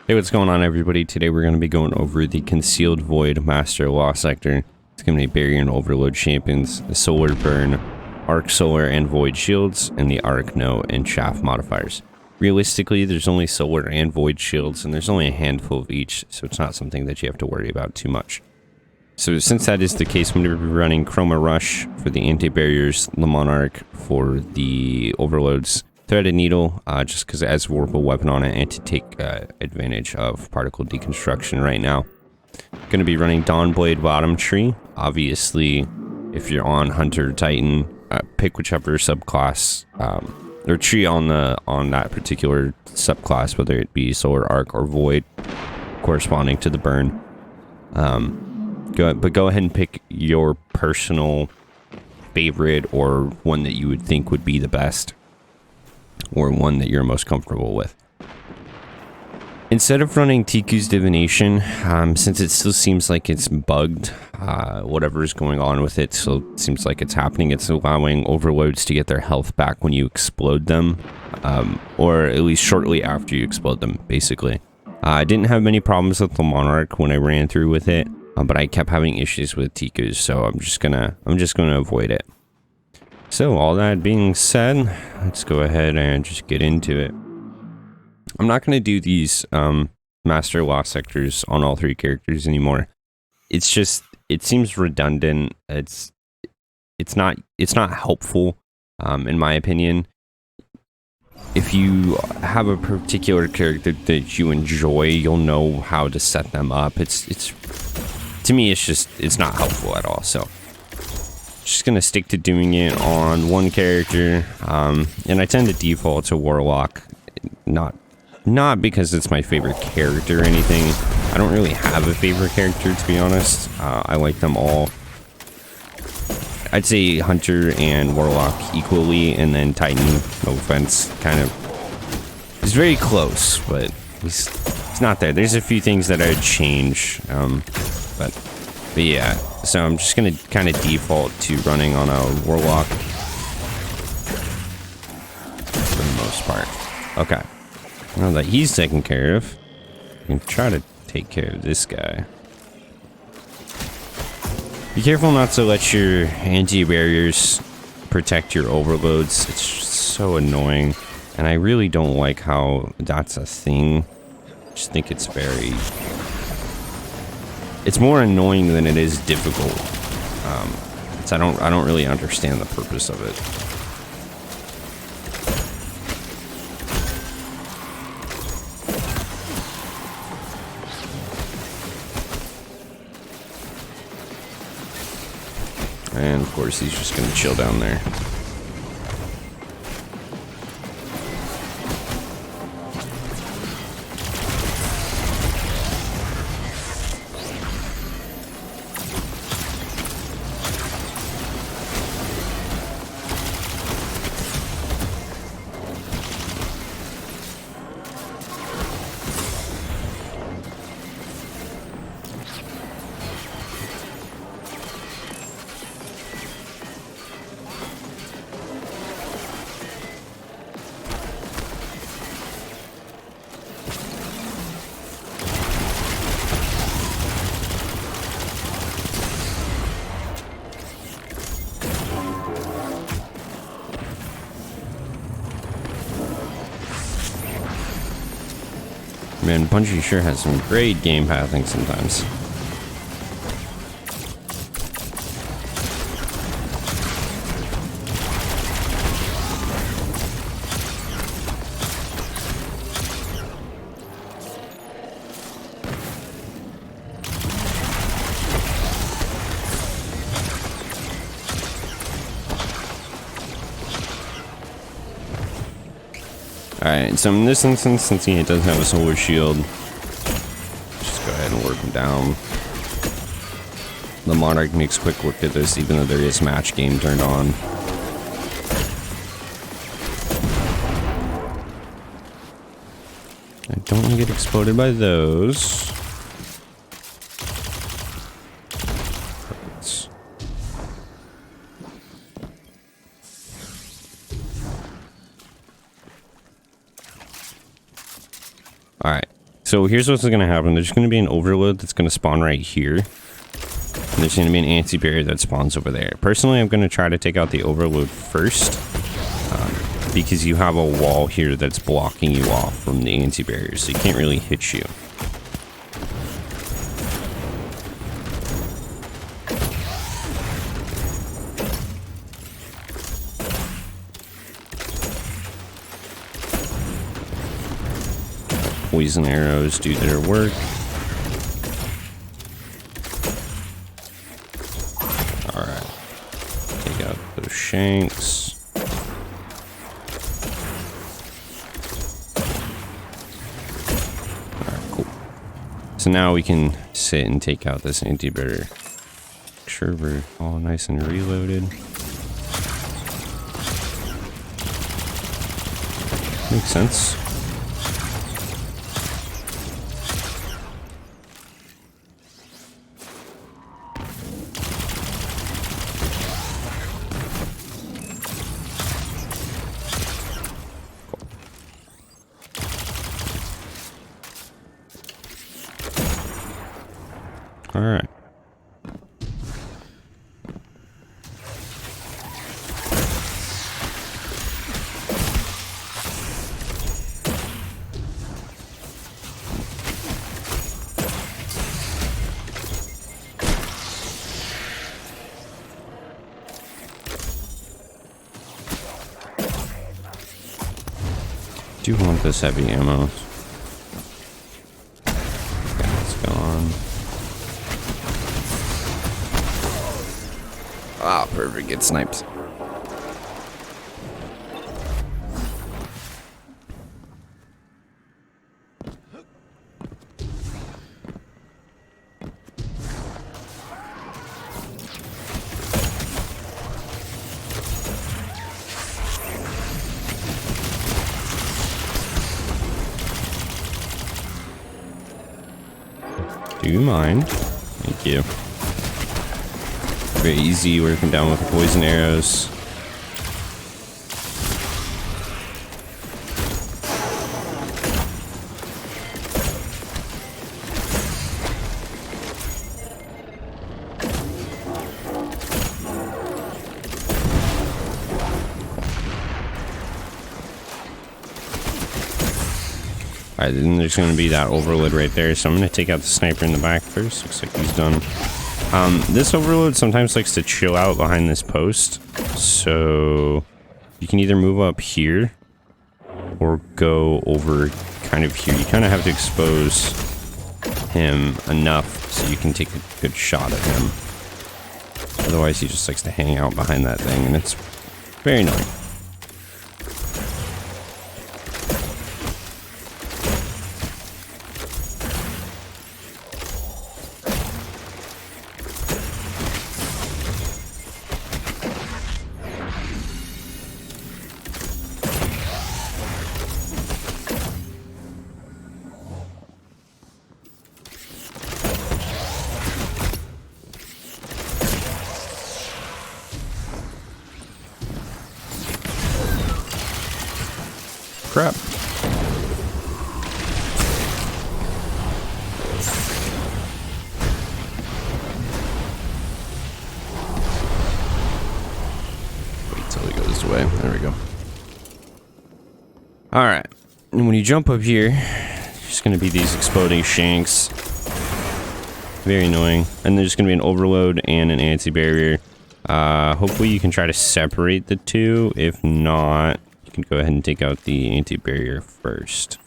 Hey, what's going on, everybody? Today we're going to be going over the Concealed Void Master Law Sector. It's going to be Barrier and Overload Champions, the Solar Burn, Arc Solar and Void Shields, and the Arc No and Shaft modifiers. Realistically, there's only Solar and Void Shields, and there's only a handful of each, so it's not something that you have to worry about too much. So since that is the case, I'm going to be running Chroma Rush for the Anti-Barriers, Le Monarch for the Overloads, Threaded Needle, just because it has Warpable Weapon on it, and to take advantage of Particle Deconstruction right now. Going to be running Dawnblade Bottom Tree. Obviously, if you're on Hunter Titan, pick whichever subclass or tree on that particular subclass, whether it be Solar, Arc, or Void, corresponding to the burn. Go ahead and pick your personal favorite, or one that you would think would be the best, or one that you're most comfortable with. Instead of running Tiku's Divination, since it still seems like it's bugged, whatever is going on with it still seems like it's happening. It's allowing overloads to get their health back when you explode them, or at least shortly after you explode them, basically. I didn't have many problems with the Monarch when I ran through with it, but I kept having issues with Tiku's, so I'm just gonna avoid it. So all that being said, let's go ahead and just get into it. I'm not going to do these Master Law sectors on all three characters anymore. It's just, it seems redundant. It's not helpful, in my opinion. If you have a particular character that you enjoy, you'll know how to set them up. It's to me, it's not helpful at all. So just gonna stick to doing it on one character, and I tend to default to Warlock, not because it's my favorite character or anything. I don't really have a favorite character, to be honest. I like them all. I'd say Hunter and Warlock equally, and then Titan, no offense, kind of is very close, but he's not there. There's a few things that I'd change, but yeah. So I'm just gonna kind of default to running on a Warlock for the most part. Okay. Now that he's taken care of, I can try to take care of this guy. Be careful not to let your anti-barriers protect your overloads. It's so annoying, and I really don't like how that's a thing. I just think it's more annoying than it is difficult. I don't really understand the purpose of it. And of course, he's just gonna chill down there. Man, Bungie sure has some great game pathing sometimes. Alright, so in this instance, since he doesn't have a solar shield, just go ahead and work him down. The Monarch makes quick work of this, even though there is match game turned on. I don't want to get exploded by those. So here's what's going to happen. There's going to be an overload that's going to spawn right here. And there's going to be an anti-barrier that spawns over there. Personally, I'm going to try to take out the overload first. Because you have a wall here that's blocking you off from the anti-barrier. So you can't really hit you. Poison arrows do their work. Alright. Take out those shanks. Alright, cool. So now we can sit and take out this anti-barrier. Make sure we're all nice and reloaded. Makes sense. All right. Do want this heavy ammo. It's gone. Ah, perfect. Get sniped. Do you mind? Thank you. Very easy working down with the poison arrows. Alright, then there's going to be that overload right there, so I'm going to take out the sniper in the back first. Looks like he's done. This overload sometimes likes to chill out behind this post, so you can either move up here or go over kind of here. You kind of have to expose him enough so you can take a good shot at him. Otherwise, he just likes to hang out behind that thing, and it's very annoying. Crap. Wait till he goes away. There we go. Alright. And when you jump up here, there's going to be these exploding shanks. Very annoying. And there's going to be an overload and an anti-barrier. Hopefully you can try to separate the two. If not, you can go ahead and take out the anti-barrier first.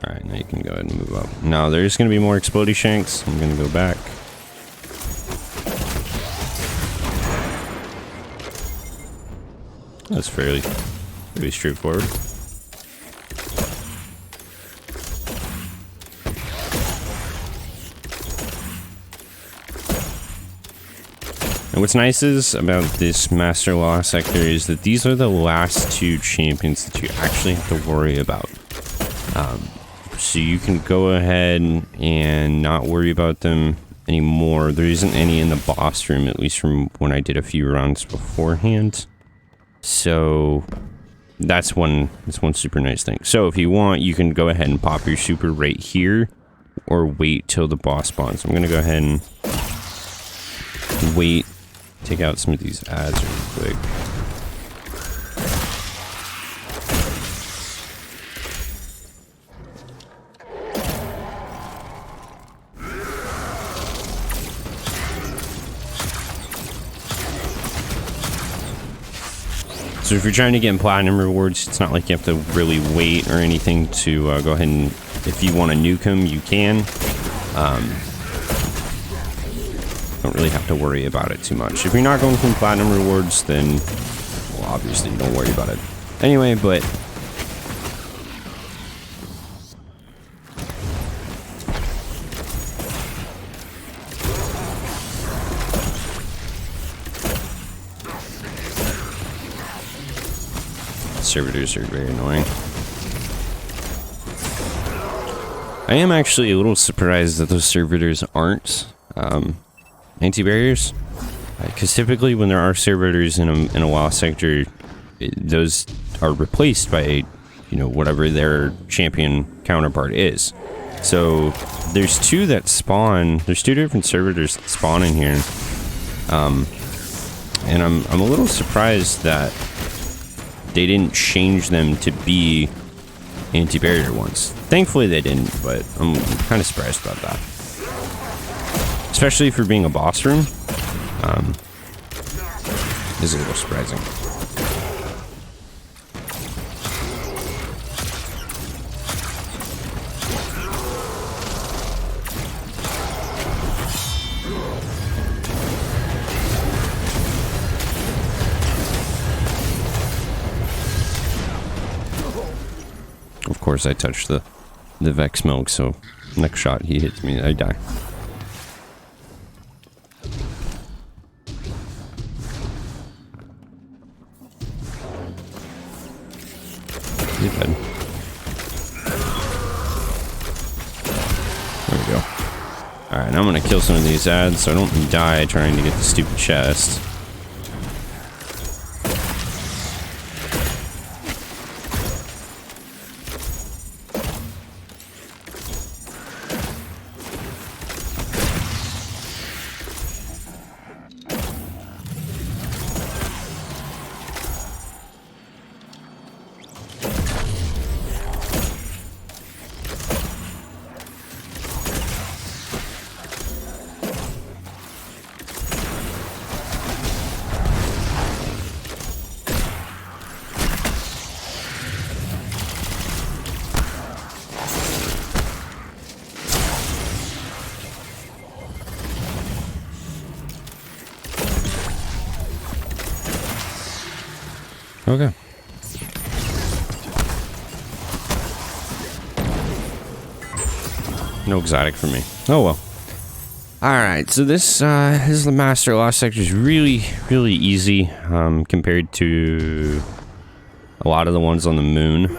Alright, now you can go ahead and move up. Now there's going to be more exploding shanks. I'm going to go back. That's fairly straightforward. And what's nice is about this Master Law sector is that these are the last two champions that you actually have to worry about. So you can go ahead and not worry about them anymore. There isn't any in the boss room, at least from when I did a few rounds beforehand. So that's one super nice thing. So if you want, you can go ahead and pop your super right here, or wait till the boss spawns. I'm gonna go ahead and wait, take out some of these ads real quick. So if you're trying to get platinum rewards, it's not like you have to really wait or anything to go ahead and, if you want to nuke them, you can. Don't really have to worry about it too much. If you're not going from platinum rewards, then, well, obviously don't worry about it. Anyway, but servitors are very annoying. I am actually a little surprised that those servitors aren't anti-barriers, because typically when there are servitors in a WoW sector, those are replaced by, you know, whatever their champion counterpart is. So there's two that spawn. There's two different servitors that spawn in here, and I'm a little surprised that they didn't change them to be anti-barrier ones. Thankfully they didn't, but I'm kind of surprised about that. Especially for being a boss room. Is a little surprising. Of course I touched the Vex milk, so next shot he hits me, I die. He's dead. There we go. Alright, now I'm gonna kill some of these ads so I don't die trying to get the stupid chest. Okay. No exotic for me. Oh well. Alright, so this is the Master Lost Sector. Is really easy compared to a lot of the ones on the moon.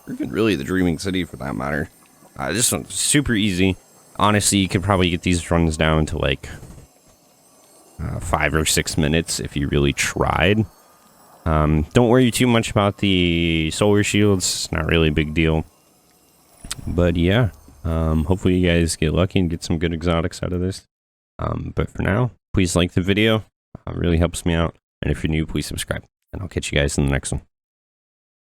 Or even really the Dreaming City for that matter. This one's super easy. Honestly, you could probably get these runs down to like 5 or 6 minutes if you really tried. Don't worry too much about the solar shields. It's not really a big deal. But yeah, hopefully you guys get lucky and get some good exotics out of this. But for now, please like the video. It really helps me out. And if you're new, please subscribe. And I'll catch you guys in the next one.